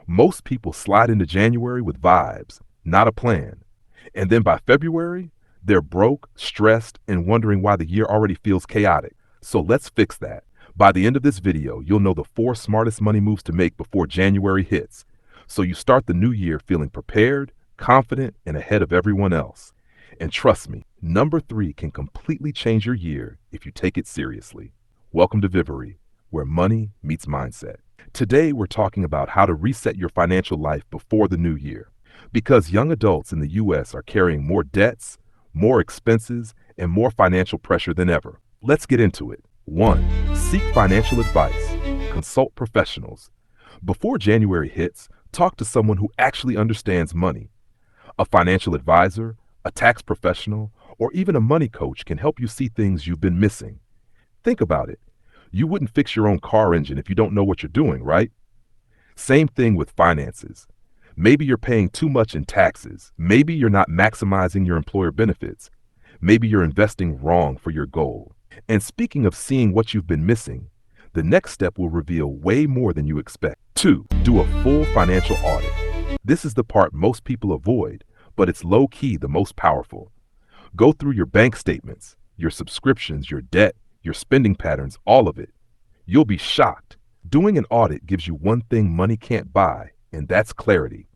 Most people slide into January with vibes, not a plan. And then by February, they're broke, stressed, and wondering why the year already feels chaotic. So let's fix that. By the end of this video, you'll know the 4 smartest money moves to make before January hits. So you start the new year feeling prepared, confident, and ahead of everyone else. And trust me, number 3 can completely change your year if you take it seriously. Welcome to Vivory, where money meets mindset. Today, we're talking about how to reset your financial life before the new year. Because young adults in the U.S. are carrying more debts, more expenses, and more financial pressure than ever. Let's get into it. 1. Seek financial advice. Consult professionals. Before January hits, talk to someone who actually understands money. A financial advisor, a tax professional, or even a money coach can help you see things you've been missing. Think about it. You wouldn't fix your own car engine if you don't know what you're doing, right? Same thing with finances. Maybe you're paying too much in taxes. Maybe you're not maximizing your employer benefits. Maybe you're investing wrong for your goal. And speaking of seeing what you've been missing, the next step will reveal way more than you expect. 2. Do a full financial audit. This is the part most people avoid, but it's low-key the most powerful. Go through your bank statements, your subscriptions, your debt, your spending patterns, all of it. You'll be shocked. Doing an audit gives you one thing money can't buy, and that's clarity.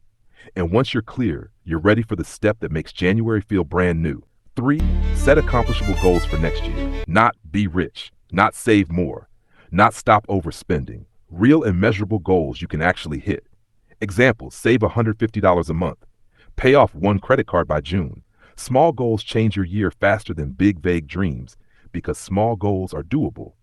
And once you're clear, you're ready for the step that makes January feel brand new. 3. Set accomplishable goals for next year. Not be rich, not save more, not stop overspending. Real and measurable goals you can actually hit. Examples: save $150 a month. Pay off 1 credit card by June. Small goals change your year faster than big, vague dreams because small goals are doable.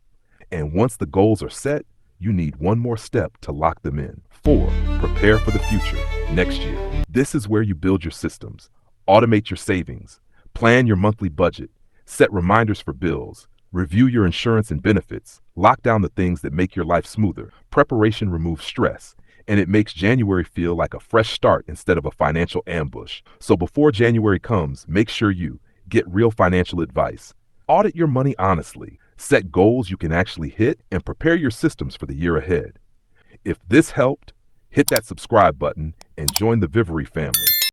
And once the goals are set, you need one more step to lock them in. 4. Prepare for the future, next year. This is where you build your systems, automate your savings, plan your monthly budget, set reminders for bills, review your insurance and benefits, lock down the things that make your life smoother. Preparation removes stress, and it makes January feel like a fresh start instead of a financial ambush. So before January comes, make sure you get real financial advice. Audit your money honestly, set goals you can actually hit, and prepare your systems for the year ahead. If this helped, hit that subscribe button and join the Vivory family.